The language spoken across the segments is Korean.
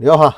여하,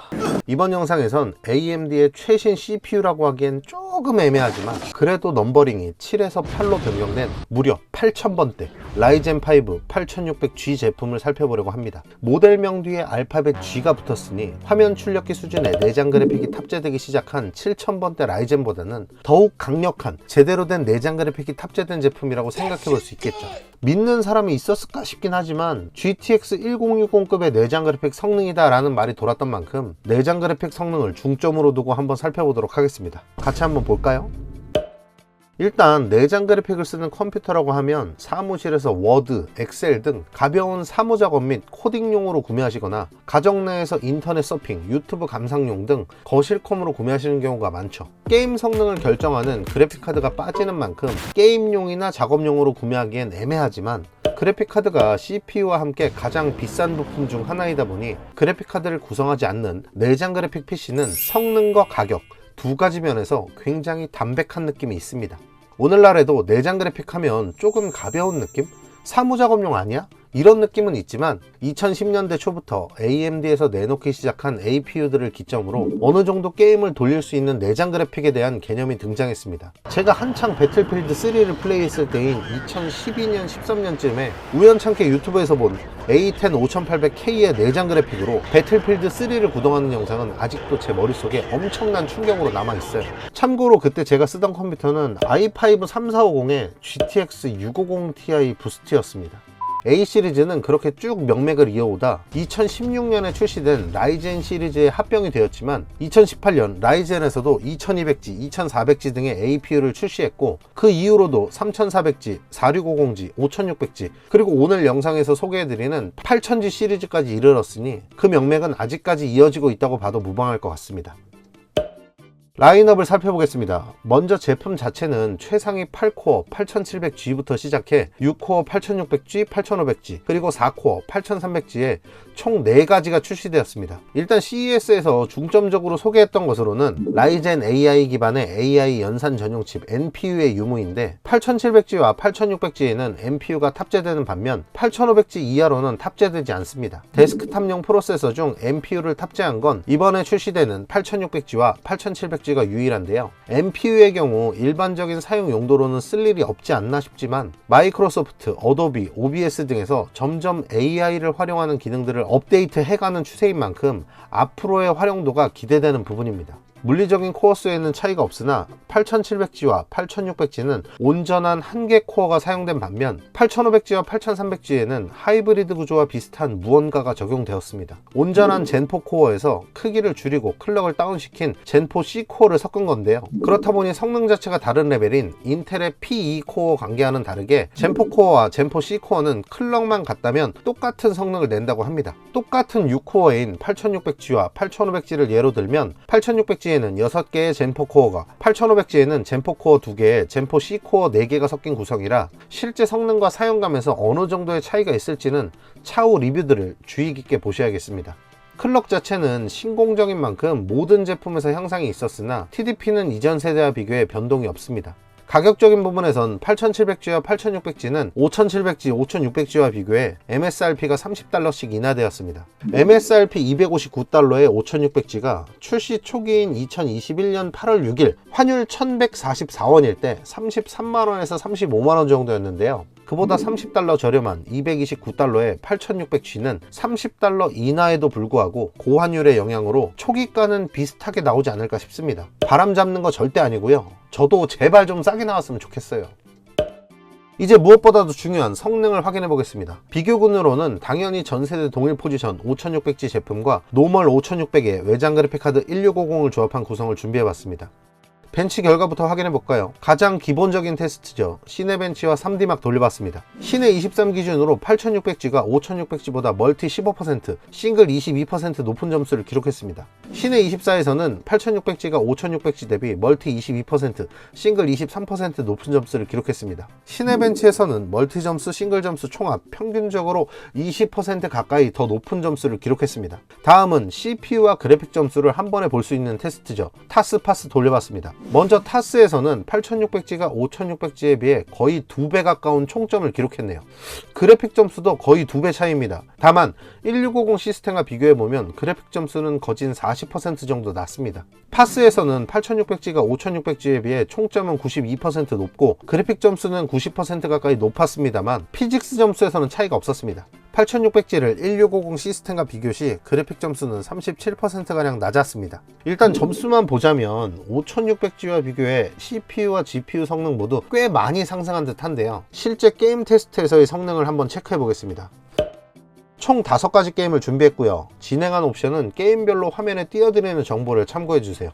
이번 영상에선 AMD의 최신 CPU라고 하기엔 조금 애매하지만 그래도 넘버링이 7에서 8로 변경된 무려 8000번대 라이젠 5 8600G 제품을 살펴보려고 합니다. 모델명 뒤에 알파벳 G가 붙었으니 화면 출력기 수준의 내장 그래픽이 탑재되기 시작한 7000번대 라이젠보다는 더욱 강력한 제대로 된 내장 그래픽이 탑재된 제품이라고 생각해 볼 수 있겠죠. 믿는 사람이 있었을까 싶긴 하지만 GTX 1060급의 내장 그래픽 성능이다 라는 말이 돌았던 만큼 내장 그래픽 성능을 중점으로 두고 한번 살펴보도록 하겠습니다. 같이 한번 볼까요? 일단 내장 그래픽을 쓰는 컴퓨터라고 하면 사무실에서 워드, 엑셀 등 가벼운 사무작업 및 코딩용으로 구매하시거나 가정 내에서 인터넷 서핑, 유튜브 감상용 등 거실컴으로 구매하시는 경우가 많죠. 게임 성능을 결정하는 그래픽카드가 빠지는 만큼 게임용이나 작업용으로 구매하기엔 애매하지만 그래픽카드가 CPU와 함께 가장 비싼 부품 중 하나이다 보니 그래픽카드를 구성하지 않는 내장 그래픽 PC는 성능과 가격 두 가지 면에서 굉장히 담백한 느낌이 있습니다. 오늘날에도 내장 그래픽 하면 조금 가벼운 느낌? 사무작업용 아니야? 이런 느낌은 있지만 2010년대 초부터 AMD에서 내놓기 시작한 APU들을 기점으로 어느 정도 게임을 돌릴 수 있는 내장 그래픽에 대한 개념이 등장했습니다. 제가 한창 배틀필드 3를 플레이했을 때인 2012년 13년쯤에 우연찮게 유튜브에서 본 A10 5800K의 내장 그래픽으로 배틀필드 3를 구동하는 영상은 아직도 제 머릿속에 엄청난 충격으로 남아있어요. 참고로 그때 제가 쓰던 컴퓨터는 i5 3450의 GTX 650ti 부스트였습니다. A 시리즈는 그렇게 쭉 명맥을 이어오다 2016년에 출시된 라이젠 시리즈에 합병이 되었지만 2018년 라이젠에서도 2200G, 2400G 등의 APU를 출시했고 그 이후로도 3400G, 4650G, 5600G 그리고 오늘 영상에서 소개해드리는 8000G 시리즈까지 이르렀으니 그 명맥은 아직까지 이어지고 있다고 봐도 무방할 것 같습니다. 라인업을 살펴보겠습니다. 먼저 제품 자체는 최상위 8코어 8700G부터 시작해 6코어 8600G, 8500G, 그리고 4코어 8300G에 총 4가지가 출시되었습니다. 일단 CES에서 중점적으로 소개했던 것으로는 라이젠 AI 기반의 AI 연산 전용 칩 NPU의 유무인데 8700G와 8600G에는 NPU가 탑재되는 반면 8500G 이하로는 탑재되지 않습니다. 데스크탑용 프로세서 중 NPU를 탑재한 건 이번에 출시되는 8600G와 8700G 가 유일한데요. NPU의 경우 일반적인 사용 용도로는 쓸 일이 없지 않나 싶지만 마이크로소프트, 어도비, OBS 등에서 점점 AI를 활용하는 기능들을 업데이트 해가는 추세인 만큼 앞으로의 활용도가 기대되는 부분입니다. 물리적인 코어 수에는 차이가 없으나 8700G와 8600G는 온전한 한 개 코어가 사용된 반면 8500G와 8300G에는 하이브리드 구조와 비슷한 무언가가 적용되었습니다. 온전한 젠4 코어에서 크기를 줄이고 클럭을 다운시킨 젠4 C 코어를 섞은 건데요. 그렇다 보니 성능 자체가 다른 레벨인 인텔의 P2 코어 관계와는 다르게 젠4 코어와 젠4 C 코어는 클럭만 같다면 똑같은 성능을 낸다고 합니다. 똑같은 6코어인 8600G와 8500G를 예로 들면 8600G 에는 6개의 젠4 코어가 8500G에는 젠4 코어 2개에 젠4 C 코어 4개가 섞인 구성이라 실제 성능과 사용감에서 어느 정도의 차이가 있을지는 차후 리뷰들을 주의 깊게 보셔야겠습니다. 클럭 자체는 신공정인 만큼 모든 제품에서 향상이 있었으나 TDP는 이전 세대와 비교해 변동이 없습니다. 가격적인 부분에선 8700G와 8600G는 5700G, 5600G와 비교해 MSRP가 $30씩 인하되었습니다. MSRP $259에 5600G가 출시 초기인 2021년 8월 6일 환율 1144원일 때 33만원에서 35만원 정도였는데요. 그보다 $30 저렴한 229달러의 8600G는 $30 인하에도 불구하고 고환율의 영향으로 초기가는 비슷하게 나오지 않을까 싶습니다. 바람 잡는 거 절대 아니고요. 저도 제발 좀 싸게 나왔으면 좋겠어요. 이제 무엇보다도 중요한 성능을 확인해 보겠습니다. 비교군으로는 당연히 전세대 동일 포지션 5600G 제품과 노멀 5600의 외장 그래픽카드 1650을 조합한 구성을 준비해 봤습니다. 벤치 결과부터 확인해 볼까요? 가장 기본적인 테스트죠. 시네벤치와 3D막 돌려봤습니다. 시네 23 기준으로 8600G가 5600G보다 멀티 15%, 싱글 22% 높은 점수를 기록했습니다. 시네 24에서는 8600G가 5600G 대비 멀티 22%, 싱글 23% 높은 점수를 기록했습니다. 시네벤치에서는 멀티 점수, 싱글 점수 총합 평균적으로 20% 가까이 더 높은 점수를 기록했습니다. 다음은 CPU와 그래픽 점수를 한 번에 볼 수 있는 테스트죠. 타스파스 돌려봤습니다. 먼저 타스에서는 8600G가 5600G에 비해 거의 2배 가까운 총점을 기록했네요. 그래픽 점수도 거의 2배 차이입니다. 다만 1650 시스템과 비교해보면 그래픽 점수는 거진 40% 정도 낮습니다. 파스에서는 8600G가 5600G에 비해 총점은 92% 높고 그래픽 점수는 90% 가까이 높았습니다만 피직스 점수에서는 차이가 없었습니다. 8600G를 1650 시스템과 비교 시 그래픽 점수는 37%가량 낮았습니다. 일단 점수만 보자면 5600G와 비교해 CPU와 GPU 성능 모두 꽤 많이 상승한 듯 한데요. 실제 게임 테스트에서의 성능을 한번 체크해 보겠습니다. 총 5가지 게임을 준비했고요. 진행한 옵션은 게임별로 화면에 띄워드리는 정보를 참고해 주세요.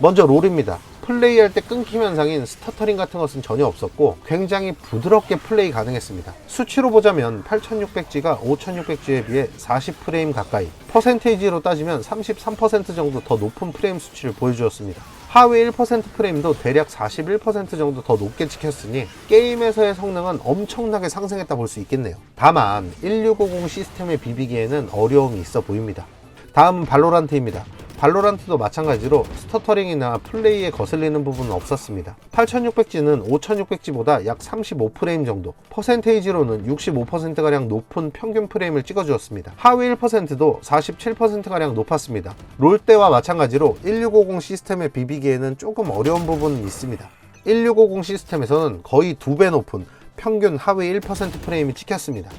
먼저 롤입니다. 플레이할 때 끊김 현상인 스터터링 같은 것은 전혀 없었고 굉장히 부드럽게 플레이 가능했습니다. 수치로 보자면 8600G가 5600G에 비해 40프레임 가까이, 퍼센테이지로 따지면 33% 정도 더 높은 프레임 수치를 보여주었습니다. 하위 1% 프레임도 대략 41% 정도 더 높게 찍혔으니 게임에서의 성능은 엄청나게 상승했다 볼 수 있겠네요. 다만 1650 시스템에 비비기에는 어려움이 있어 보입니다. 다음은 발로란트입니다. 발로란트도 마찬가지로 스터터링이나 플레이에 거슬리는 부분은 없었습니다. 8600G는 5600G보다 약 35프레임 정도, 퍼센테이지로는 65%가량 높은 평균 프레임을 찍어주었습니다. 하위 1%도 47%가량 높았습니다. 롤대와 마찬가지로 1650 시스템에 비비기에는 조금 어려운 부분은 있습니다. 1650 시스템에서는 거의 2배 높은 평균 하위 1% 프레임이 찍혔습니다.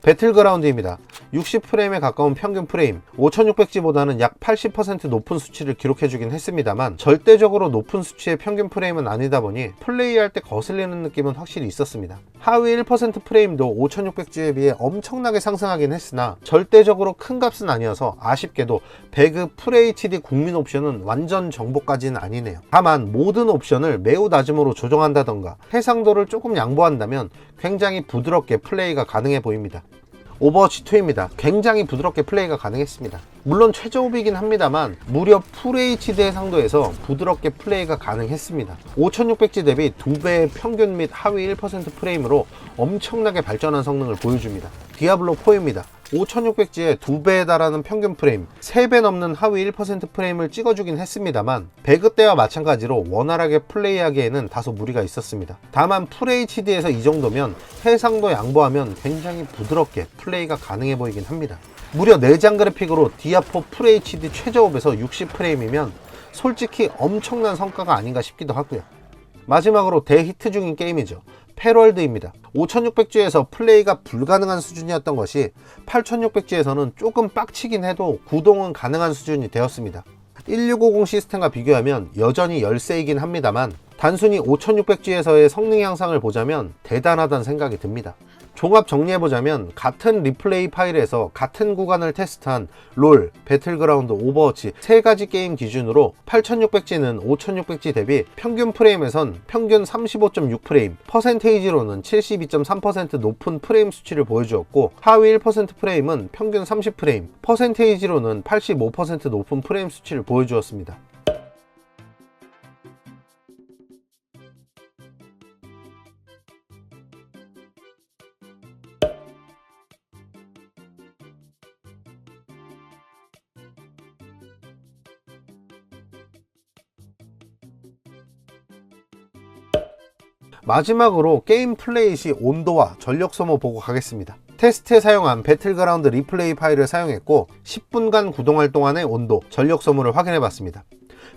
배틀그라운드입니다. 60프레임에 가까운 평균 프레임, 5600G보다는 약 80% 높은 수치를 기록해주긴 했습니다만 절대적으로 높은 수치의 평균 프레임은 아니다 보니 플레이할 때 거슬리는 느낌은 확실히 있었습니다. 하위 1% 프레임도 5600G에 비해 엄청나게 상승하긴 했으나 절대적으로 큰 값은 아니어서 아쉽게도 배그 FHD 국민 옵션은 완전 정보까지는 아니네요. 다만 모든 옵션을 매우 낮음으로 조정한다던가 해상도를 조금 양보한다면 굉장히 부드럽게 플레이가 가능해 보입니다. 오버워치2입니다. 굉장히 부드럽게 플레이가 가능했습니다. 물론 최저업이긴 합니다만 무려 FHD 해상도에서 부드럽게 플레이가 가능했습니다. 5600G 대비 2배의 평균 및 하위 1% 프레임으로 엄청나게 발전한 성능을 보여줍니다. 디아블로4입니다. 5600G에 2배에 달하는 평균 프레임, 3배 넘는 하위 1% 프레임을 찍어주긴 했습니다만 배그 때와 마찬가지로 원활하게 플레이하기에는 다소 무리가 있었습니다. 다만 FHD에서 이 정도면 해상도 양보하면 굉장히 부드럽게 플레이가 가능해 보이긴 합니다. 무려 내장 그래픽으로 디아4 FHD 최저업에서 60프레임이면 솔직히 엄청난 성과가 아닌가 싶기도 하고요. 마지막으로 대히트 중인 게임이죠. 패럴드입니다. 5600G에서 플레이가 불가능한 수준이었던 것이 8600G에서는 조금 빡치긴 해도 구동은 가능한 수준이 되었습니다. 1650 시스템과 비교하면 여전히 열세이긴 합니다만 단순히 5600G에서의 성능 향상을 보자면 대단하다는 생각이 듭니다. 종합 정리해보자면 같은 리플레이 파일에서 같은 구간을 테스트한 롤, 배틀그라운드, 오버워치 3가지 게임 기준으로 8600G는 5600G 대비 평균 프레임에선 평균 35.6프레임, 퍼센테이지로는 72.3% 높은 프레임 수치를 보여주었고 하위 1% 프레임은 평균 30프레임, 퍼센테이지로는 85% 높은 프레임 수치를 보여주었습니다. 마지막으로 게임 플레이 시 온도와 전력 소모 보고 가겠습니다. 테스트에 사용한 배틀그라운드 리플레이 파일을 사용했고 10분간 구동할 동안의 온도, 전력 소모를 확인해 봤습니다.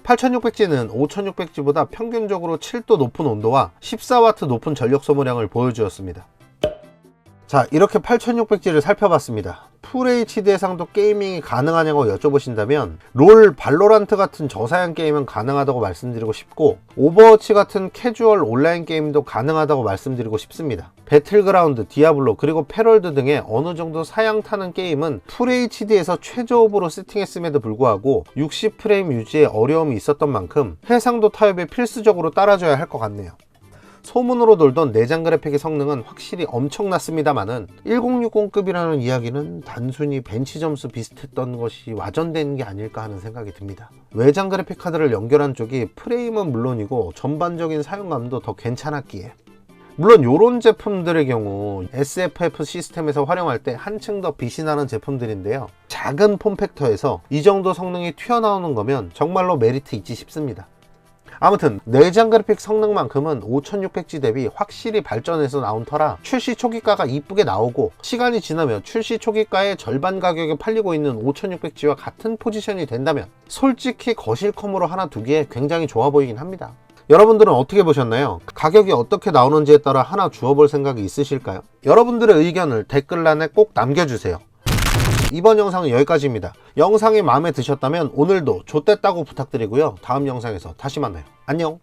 8600G는 5600G보다 평균적으로 7도 높은 온도와 14W 높은 전력 소모량을 보여주었습니다. 자, 이렇게 8600G를 살펴봤습니다. FHD 해상도 게이밍이 가능하냐고 여쭤보신다면 롤, 발로란트 같은 저사양 게임은 가능하다고 말씀드리고 싶고 오버워치 같은 캐주얼 온라인 게임도 가능하다고 말씀드리고 싶습니다. 배틀그라운드, 디아블로, 그리고 패럴드 등의 어느 정도 사양 타는 게임은 FHD에서 최저업으로 세팅했음에도 불구하고 60프레임 유지에 어려움이 있었던 만큼 해상도 타협에 필수적으로 따라줘야 할 것 같네요. 소문으로 돌던 내장 그래픽의 성능은 확실히 엄청났습니다만은 1060급이라는 이야기는 단순히 벤치 점수 비슷했던 것이 와전된 게 아닐까 하는 생각이 듭니다. 외장 그래픽 카드를 연결한 쪽이 프레임은 물론이고 전반적인 사용감도 더 괜찮았기에 물론 이런 제품들의 경우 SFF 시스템에서 활용할 때 한층 더 빛이 나는 제품들인데요, 작은 폼팩터에서 이 정도 성능이 튀어나오는 거면 정말로 메리트 있지 싶습니다. 아무튼 내장 그래픽 성능만큼은 5600G 대비 확실히 발전해서 나온 터라 출시 초기가가 이쁘게 나오고, 시간이 지나면 출시 초기가의 절반 가격에 팔리고 있는 5600G와 같은 포지션이 된다면 솔직히 거실컴으로 하나 두기에 굉장히 좋아 보이긴 합니다. 여러분들은 어떻게 보셨나요? 가격이 어떻게 나오는지에 따라 하나 주워볼 생각이 있으실까요? 여러분들의 의견을 댓글란에 꼭 남겨주세요. 이번 영상은 여기까지입니다. 영상이 마음에 드셨다면 오늘도 좋댔다고 부탁드리고요. 다음 영상에서 다시 만나요. 안녕.